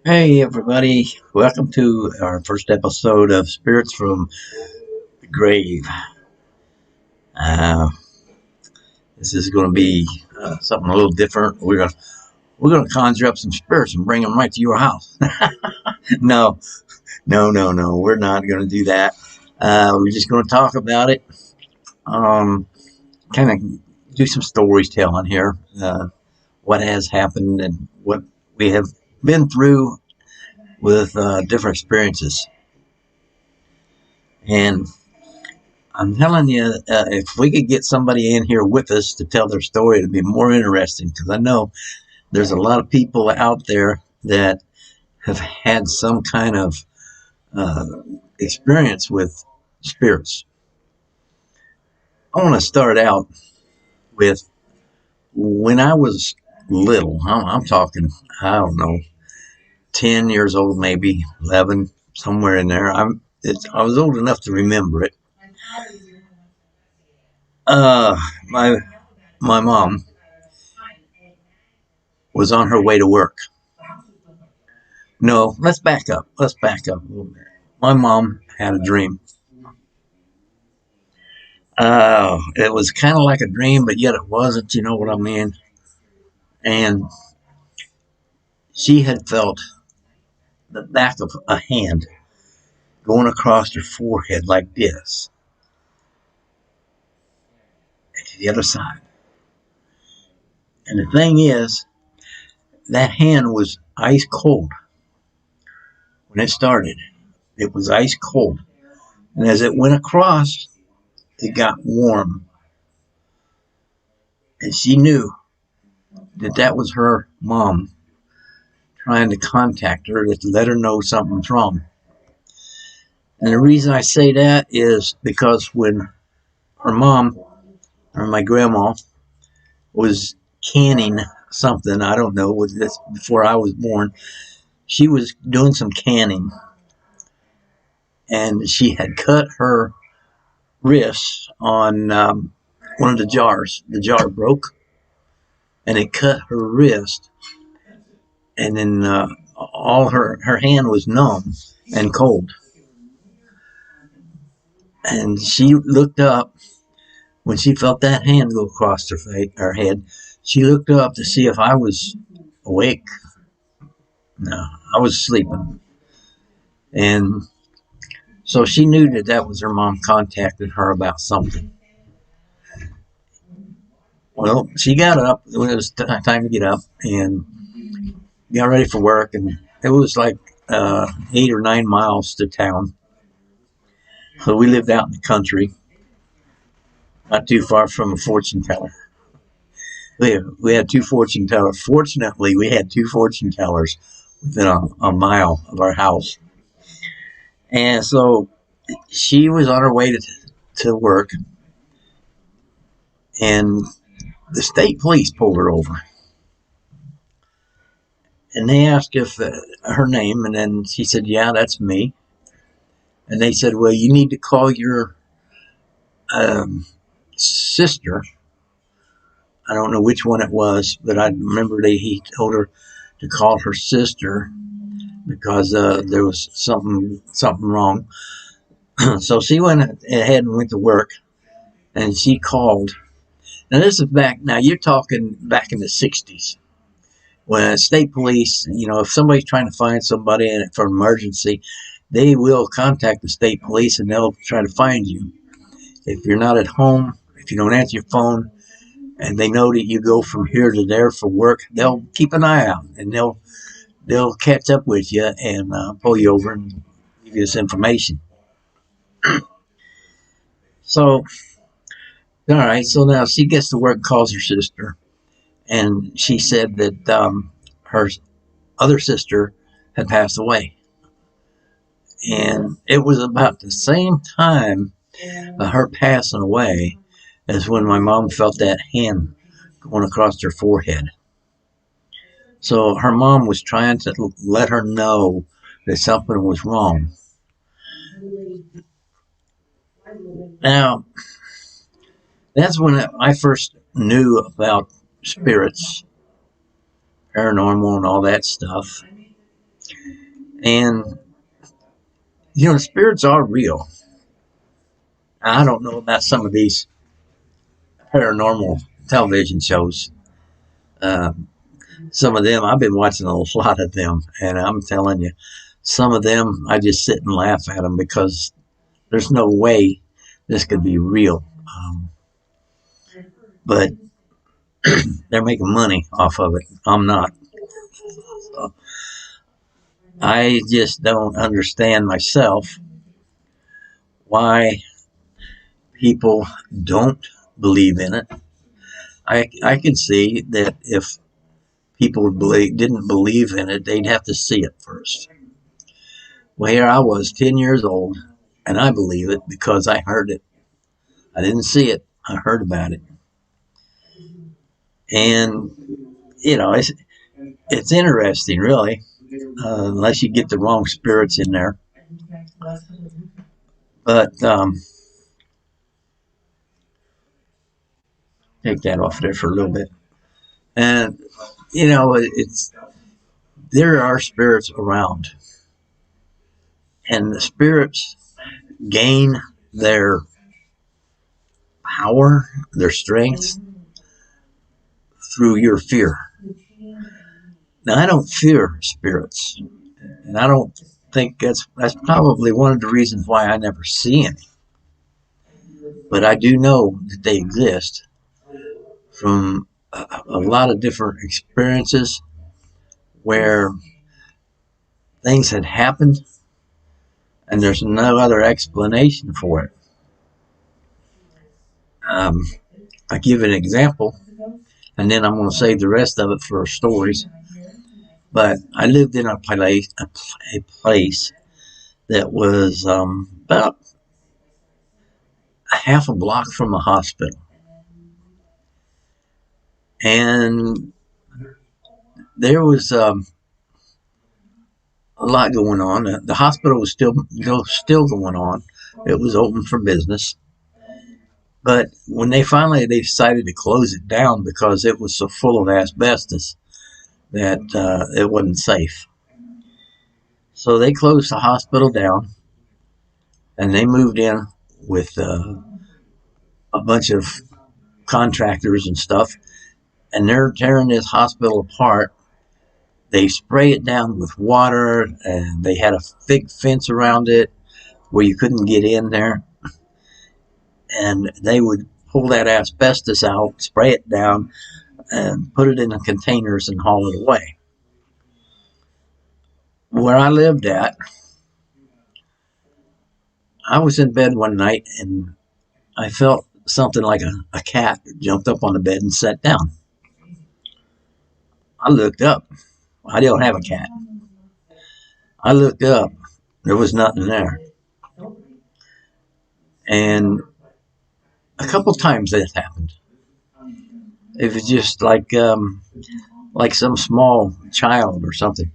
Hey everybody, welcome to our first episode of Spirits from the Grave. Uh, this is going to be something a little different. We're gonna conjure up some spirits and bring them right to your house. No, no, we're not going to do that. We're just going to talk about it. Um, kind of do some storytelling here. What has happened and what we have been through with different experiences. And I'm telling you, if we could get somebody in here with us to tell their story, it'd be more interesting because I know there's a lot of people out there that have had some kind of uh, experience with spirits. I want to start out with when I was little. I'm talking, I don't know, 10 years old, maybe 11, somewhere in there. I was old enough to remember it. Uh, my my mom was on her way to work. No, let's back up. Let's back up a little bit. My mom had a dream. It was kind of like a dream, but yet it wasn't. You know what I mean? And she had felt the back of a hand going across her forehead like this, and to the other side. And the thing is, that hand was ice cold when it started. It was ice cold, and as it went across, it got warm, and she knew that that was her mom trying to contact her to let her know something's wrong. And the reason I say that is because when her mom or my grandma was canning something, I don't know, was this before I was born, she was doing some canning and she had cut her wrist on one of the jars. The jar broke and it cut her wrist, and then all her hand was numb and cold. And she looked up when she felt that hand go across her head. She looked up to see if I was awake. No, I was sleeping. And so she knew that that was her mom contacting her about something. Well, she got up. It was time to get up and got ready for work. And it was like 8 or 9 miles to town. So we lived out in the country, not too far from a fortune teller. We had two fortune tellers. Fortunately, we had two fortune tellers within a mile of our house. And so she was on her way to work, and the state police pulled her over. And they asked if her name, and then she said, "Yeah, that's me." And they said, "Well, you need to call your sister." I don't know which one it was, but I remember he told her to call her sister because there was something wrong. So she went ahead and went to work, and she called. Now this is back. Now you're talking back in the '60s when state police, if somebody's trying to find somebody for an emergency, they will contact the state police and they'll try to find you. If you're not at home, if you don't answer your phone, and they know that you go from here to there for work, they'll keep an eye out and they'll catch up with you and pull you over and give you this information. So, all right. So now she gets to work, calls her sister, and she said that her other sister had passed away. And it was about the same time her passing away as when my mom felt that hand going across her forehead. So her mom was trying to let her know that something was wrong. Now, that's when I first knew about spirits, paranormal, and all that stuff. And, spirits are real. I don't know about some of these paranormal television shows. Uh, some of them, I've been watching a lot of them, and I'm telling you, some of them, I just sit and laugh at them because there's no way this could be real. But they're making money off of it. I'm not. So I just don't understand myself why people don't believe in it. I can see that if people didn't believe in it, they'd have to see it first. Well, here I was, 10 years old, and I believe it because I heard it. I didn't see it, I heard about it. And, it's interesting, really, unless you get the wrong spirits in there. But take that off there for a little bit. And, it's there are spirits around, and the spirits gain their power, their strength through your fear. Now, I don't fear spirits, and I don't think that's probably one of the reasons why I never see any. But I do know that they exist from a lot of different experiences where things had happened and there's no other explanation for it. I give an example, and then I'm going to save the rest of it for stories. But I lived in a place that was about a half a block from a hospital, and there was a lot going on. The hospital was still going on. It was open for business, but when they decided to close it down because it was so full of asbestos that it wasn't safe. So they closed the hospital down, and they moved in with a bunch of contractors and stuff, and they're tearing this hospital apart. They spray it down with water, and they had a big fence around it where you couldn't get in there. And they would pull that asbestos out, spray it down, and put it in the containers and haul it away. Where I lived at, I was in bed one night and I felt something like a cat jumped up on the bed and sat down. I looked up. I don't have a cat. I looked up. There was nothing there. And a couple times that happened. It was just like some small child or something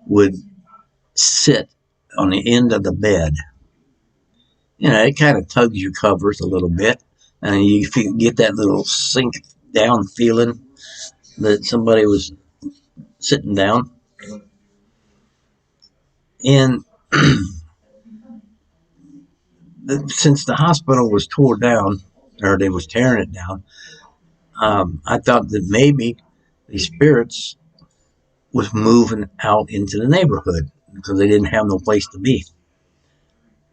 would sit on the end of the bed. It kind of tugs your covers a little bit, and you get that little sink down feeling that somebody was sitting down. And since the hospital was tore down, or they was tearing it down, I thought that maybe the spirits was moving out into the neighborhood because they didn't have no place to be.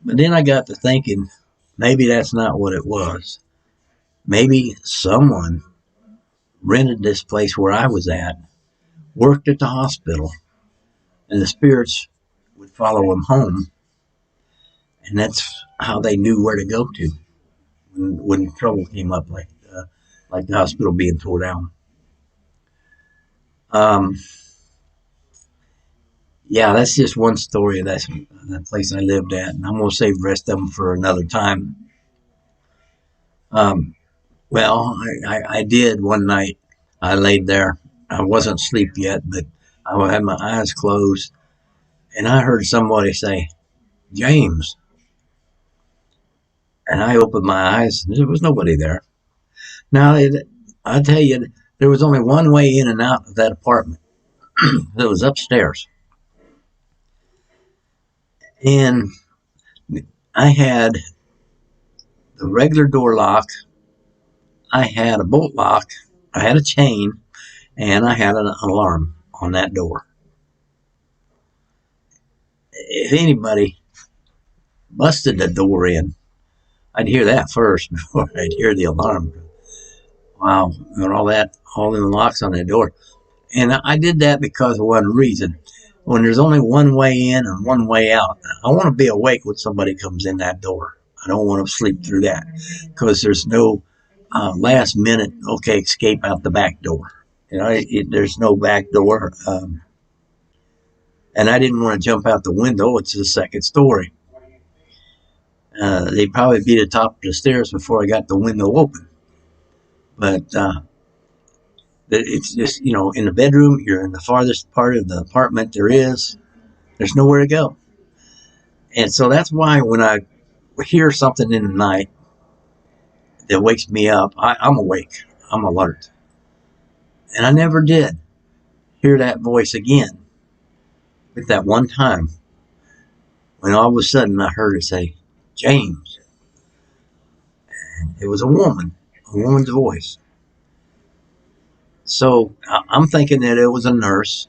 But then I got to thinking, maybe that's not what it was. Maybe someone rented this place where I was at, worked at the hospital, and the spirits would follow them home, and that's how they knew where to go to when trouble came up, like the hospital being tore down. Um, yeah, that's just one story of that place I lived at, and I'm gonna save the rest of them for another time. Um, well, I did one night. I laid there. I wasn't asleep yet, but I had my eyes closed, and I heard somebody say, "James," and I opened my eyes. And there was nobody there. Now, I tell you, there was only one way in and out of that apartment. It was upstairs, and I had the regular door lock. I had a bolt lock. I had a chain, and I had an alarm on that door. If anybody busted the door in, I'd hear that first before I'd hear the alarm. Wow, and all the locks on that door. And I did that because of one reason. When there's only one way in and one way out, I want to be awake when somebody comes in that door. I don't want to sleep through that because there's no last minute, okay, escape out the back door. There's no back door. And I didn't want to jump out the window. It's the second story. They'd probably be at the top of the stairs before I got the window open. But it's just, in the bedroom, you're in the farthest part of the apartment there is. There's nowhere to go. And so that's why when I hear something in the night that wakes me up, I'm awake. I'm alert. And I never did hear that voice again. But that one time, when all of a sudden I heard it say, "James." And it was a woman's voice. So I'm thinking that it was a nurse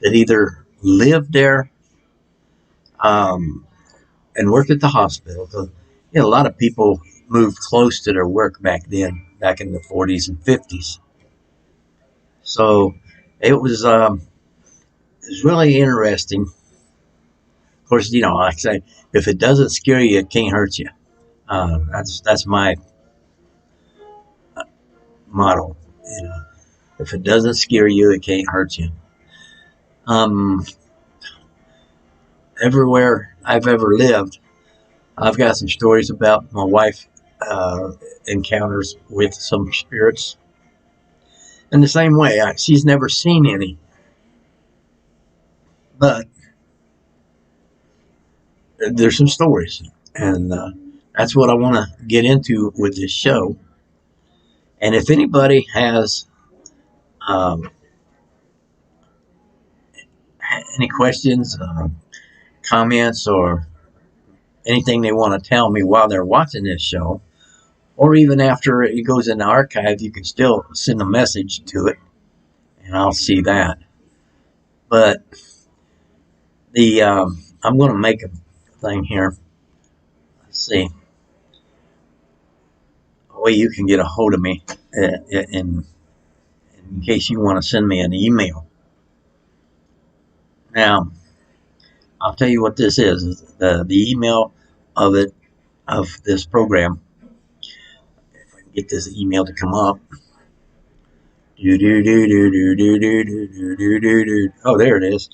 that either lived there um, and worked at the hospital. So, a lot of people moved close to their work back then, back in the 40s and 50s. So it was really interesting. Of course, like I say, if it doesn't scare you, it can't hurt you. That's my motto. You know, if it doesn't scare you, it can't hurt you. Um, Everywhere I've ever lived, I've got some stories about my wife encounters with some spirits. In the same way, she's never seen any, but there's some stories, and that's what I want to get into with this show. And if anybody has um, any questions, comments, or anything they want to tell me while they're watching this show, or even after it goes in the archive, you can still send a message to it, and I'll see that. But I'm going to make a thing here. Let's see a way you can get a hold of me in case you want to send me an email. Now, I'll tell you what this is. The email of it of this program. If I can get this email to come up. Oh, there it is.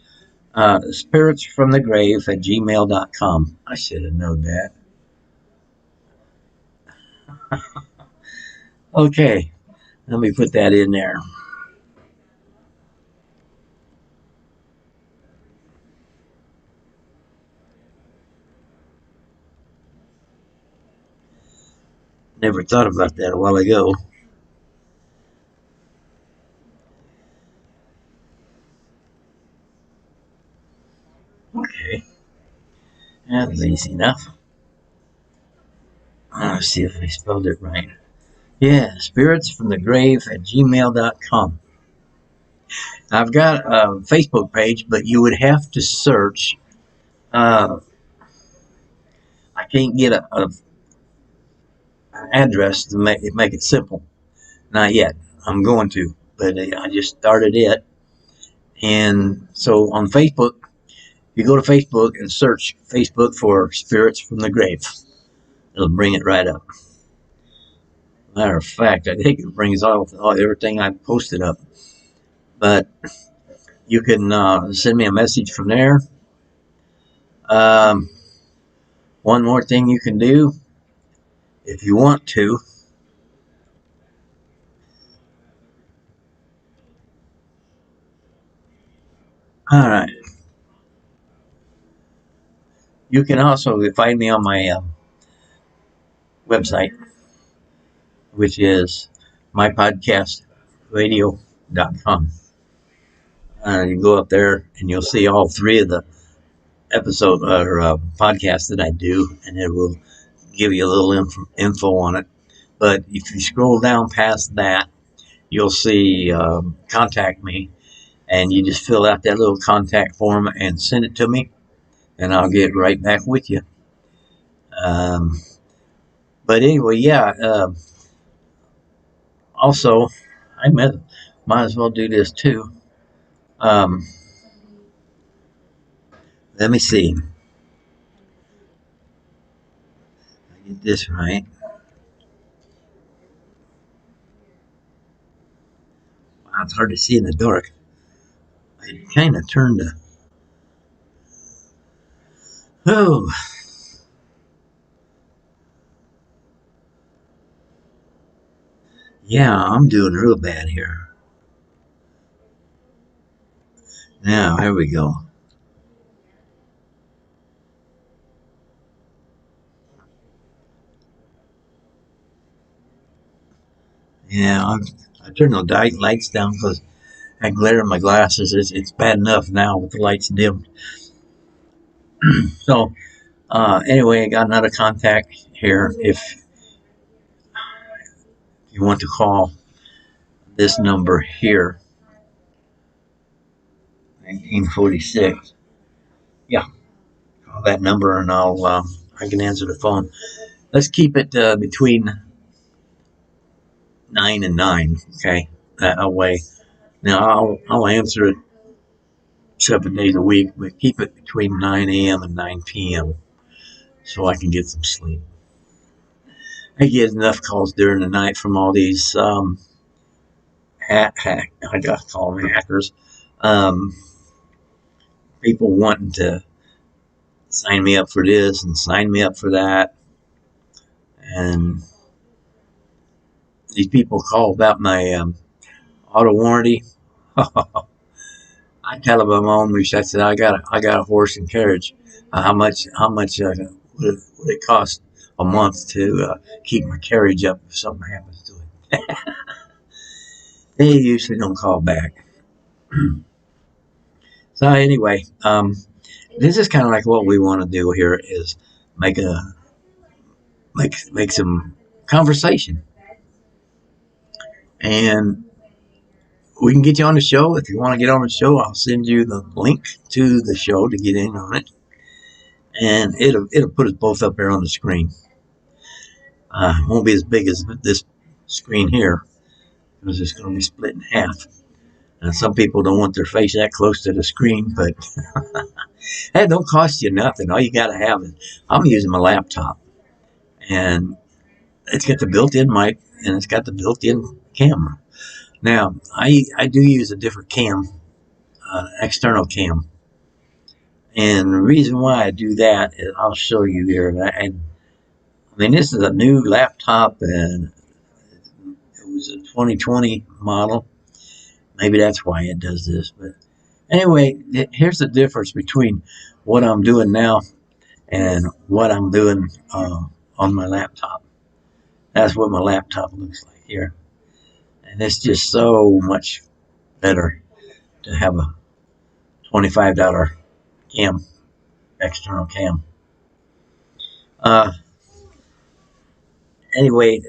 Spiritsfromthegrave@gmail.com. I should have known that. Okay, let me put that in there. Never thought about that a while ago. Okay, that's easy enough. Let's see if I spelled it right. Yeah, spiritsfromthegrave@gmail.com. I've got a Facebook page, but you would have to search. Uh, I can't get an address to make it simple. Not yet. I'm going to, but I just started it. And so on Facebook, you go to Facebook and search Facebook for Spirits from the Grave. It'll bring it right up. Matter of fact, I think it brings all everything I posted up. But you can send me a message from there. Um, one more thing you can do if you want to. All right. You can also find me on my website, which is mypodcastradio.com. You go up there and you'll see all three of the episode or podcasts that I do, and it will give you a little info on it. But if you scroll down past that, you'll see contact me, and you just fill out that little contact form and send it to me, and I'll get right back with you. Um, but anyway, yeah. Also, might as well do this too. Um, let me see. I get this right. Wow, it's hard to see in the dark. I kind of turned to. Oh, yeah, I'm doing real bad here. Now, here we go. Yeah, I turned the lights down because I glare in my glasses. It's bad enough now with the lights dimmed. So, anyway, I got another contact here. If you want to call this number here, 1946. Yeah, call that number and I can answer the phone. Let's keep it between 9 and 9. Okay, that way. Now I'll answer it 7 days a week, but keep it between 9 a.m. and 9 p.m. so I can get some sleep. I get enough calls during the night from all these I gotta call them hackers, um, people wanting to sign me up for this and sign me up for that, and these people call about my auto warranty. I tell them I'm on I said I got a horse and carriage. How much would it cost a month to keep my carriage up if something happens to it? They usually don't call back. So anyway, this is kind of like what we want to do here is make a make some conversation, and we can get you on the show. If you want to get on the show, I'll send you the link to the show to get in on it, and it'll put us both up there on the screen. Won't be as big as this screen here because it's going to be split in half. And some people don't want their face that close to the screen, but that don't cost you nothing. All you got to have is I'm using my laptop, and it's got the built-in mic and it's got the built-in camera. Now, I do use a different cam, external cam, and the reason why I do that is I'll show you here. I mean, this is a new laptop, and it was a 2020 model. Maybe that's why it does this. But anyway, here's the difference between what I'm doing now and what I'm doing on my laptop. That's what my laptop looks like here. And it's just so much better to have a $25 cam, external cam. Uh, anyway,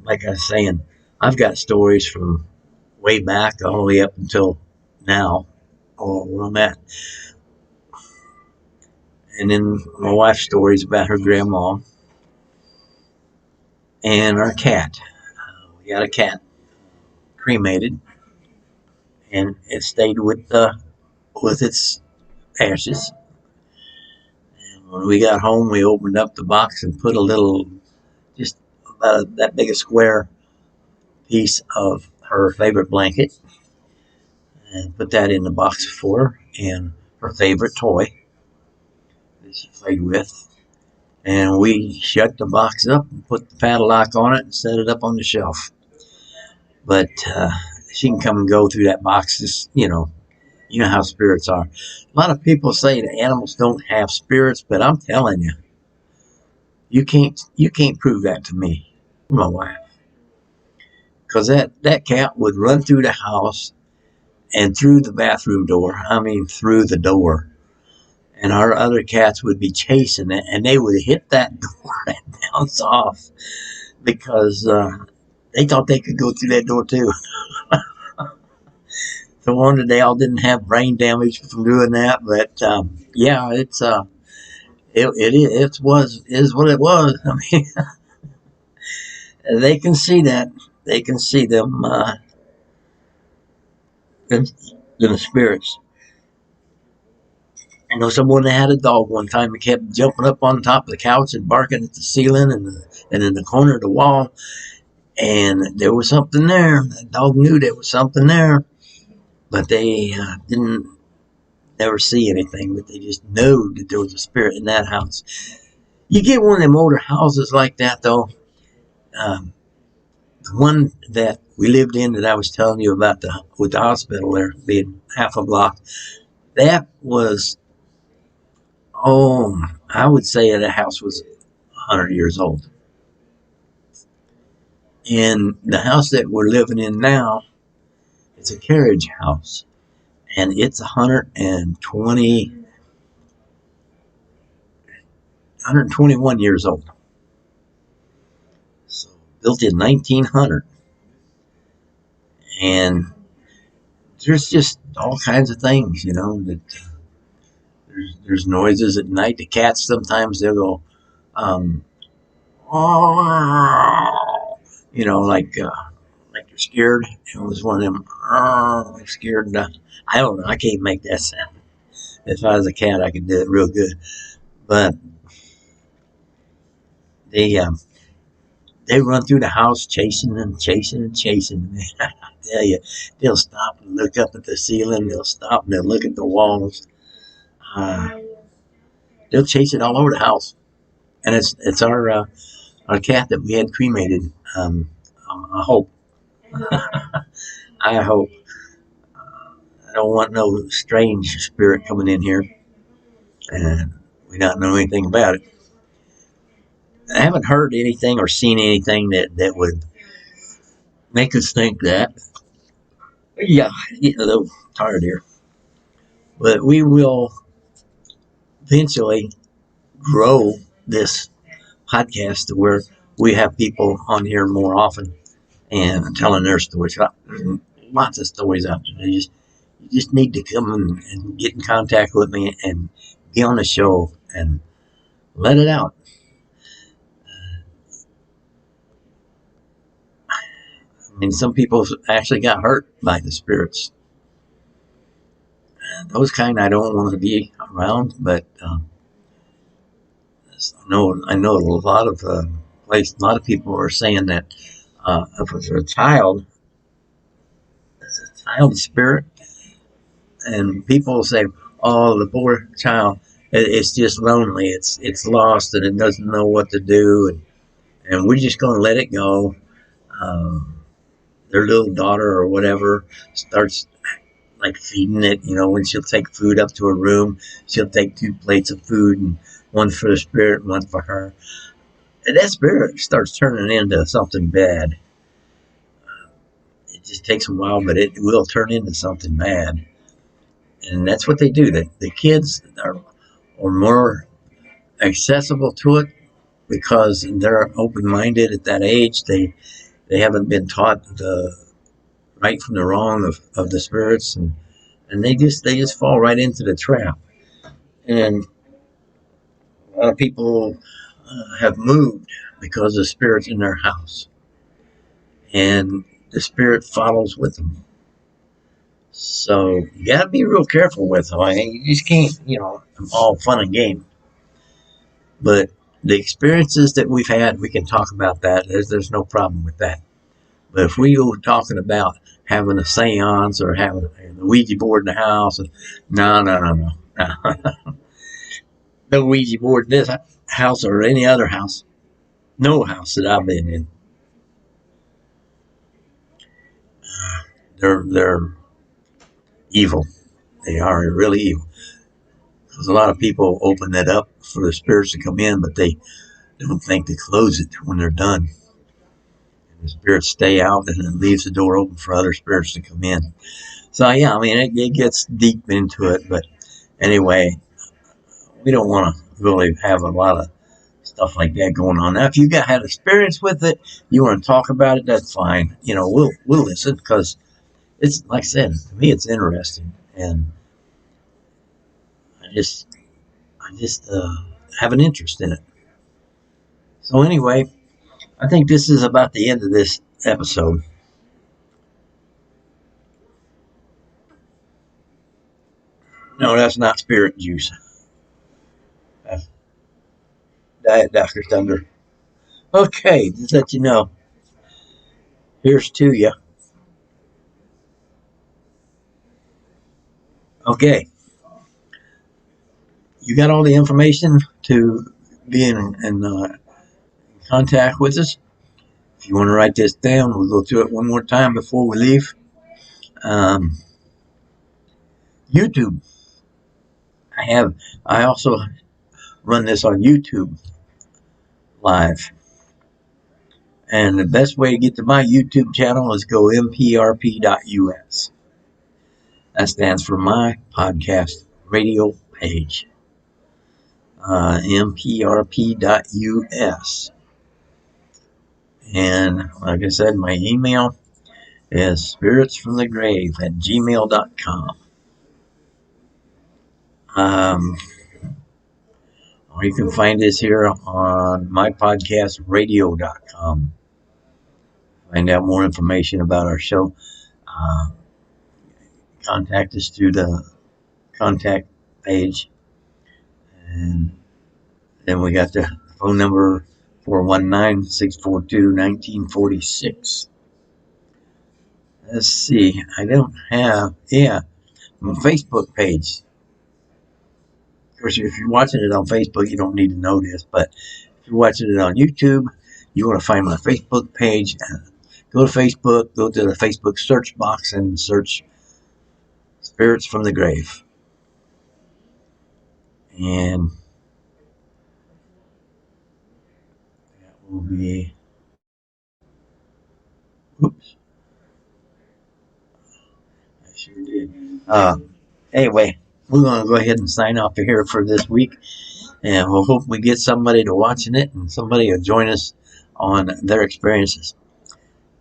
like I was saying, I've got stories from way back all the way up until now, or where I'm at. And then my wife's stories about her grandma and our cat. We got a cat cremated, and it stayed with its ashes. And when we got home, we opened up the box and put a little, just about that big a square piece of her favorite blanket and put that in the box for her, and her favorite toy that she played with. And we shut the box up and put the padlock on it and set it up on the shelf. But she can come and go through that box. Just, you know how spirits are. A lot of people say that animals don't have spirits, but I'm telling you, you can't prove that to me, my wife, because that cat would run through the house and through the bathroom door. I mean, through the door. And our other cats would be chasing it, and they would hit that door and bounce off because they thought they could go through that door too. No wonder they all didn't have brain damage from doing that. But yeah, it was is what it was. I mean, they can see that. They can see them spirits. I know someone that had a dog one time. It kept jumping up on top of the couch and barking at the ceiling and in the corner of the wall. And there was something there. The dog knew there was something there, but they didn't never see anything. But they just knew that there was a spirit in that house. You get one of them older houses like that, though. The one that we lived in that I was telling you about with the hospital there being half a block, that was, I would say the house was 100 years old. And the house that we're living in now, it's a carriage house. And it's 121 years old. So built in 1900. And there's just all kinds of things, that there's noises at night. The cats sometimes they'll go, oh, like you're scared. It was one of them, like scared. I don't know. I can't make that sound. If I was a cat, I could do it real good. But they run through the house chasing and chasing and chasing. I tell you, they'll stop and look up at the ceiling. They'll stop and they'll look at the walls. They'll chase it all over the house. And it's our cat that we had cremated. I hope. I hope. I don't want no strange spirit coming in here, and we don't know anything about it. I haven't heard anything or seen anything that would make us think that. Yeah, getting a little tired here, but we will eventually grow this podcast to where we have people on here more often and telling their stories. There's lots of stories out there. You just need to come and get in contact with me and be on the show and let it out. I mean, some people actually got hurt by the spirits. And those kind I don't want to be around, but I know a lot of a lot of people are saying that if it's a child spirit, and people say, "Oh, the poor child, it's just lonely. It's lost and it doesn't know what to do, and we're just going to let it go." Their little daughter or whatever starts like feeding it. When she'll take food up to her room, she'll take 2 plates of food, and one for the spirit and one for her. And that spirit starts turning into something bad. It just takes a while, but it will turn into something bad. And that's what they do. The kids are more accessible to it because they're open-minded at that age. They haven't been taught the right from the wrong of the spirits, and they just fall right into the trap. And a lot of people have moved because the spirit's in their house, and the spirit follows with them. So you gotta be real careful with them. You just can't, all fun and game. But the experiences that we've had, we can talk about that. There's no problem with that. But if we were talking about having a seance or having the Ouija board in the house, no. No Ouija board in this house or any other house. No house that I've been in. They're evil. They are really evil. Because a lot of people open that up for the spirits to come in, but they don't think to close it when they're done. And the spirits stay out and it leaves the door open for other spirits to come in. So yeah, I mean it gets deep into it, but anyway, we don't want to really have a lot of stuff like that going on. Now, if you had experience with it, you want to talk about it, that's fine. We'll listen because it's like I said, to me it's interesting, and I just have an interest in it. So anyway, I think this is about the end of this episode. No, that's not spirit juice. That's Diet Dr. Thunder. Okay, just let you know. Here's to you. Okay, you got all the information to be in contact with us. If you want to write this down, we'll go through it one more time before we leave. Um, YouTube. I also run this on YouTube live. And the best way to get to my YouTube channel is go mprp.us. That stands for my podcast radio page. mprp.us. And like I said, my email is spiritsfromthegrave@gmail.com. Or you can find this here on mypodcastradio.com. Find out more information about our show. Contact us through the contact page. And then we got the phone number 419-642-1946. Let's see. I don't have, my Facebook page. Of course, if you're watching it on Facebook, you don't need to know this, but if you're watching it on YouTube, you want to find my Facebook page. Go to Facebook, go to the Facebook search box and search Spirits from the Grave. And that will be, oops, I sure did. Anyway, we're going to go ahead and sign off here for this week. And we'll hope we get somebody to watching it and somebody will join us on their experiences.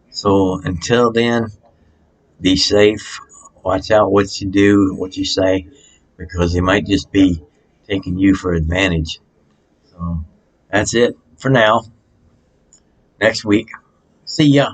So until then, be safe. Watch out what you do, what you say, because they might just be taking you for advantage. So that's it for now. Next week. See ya.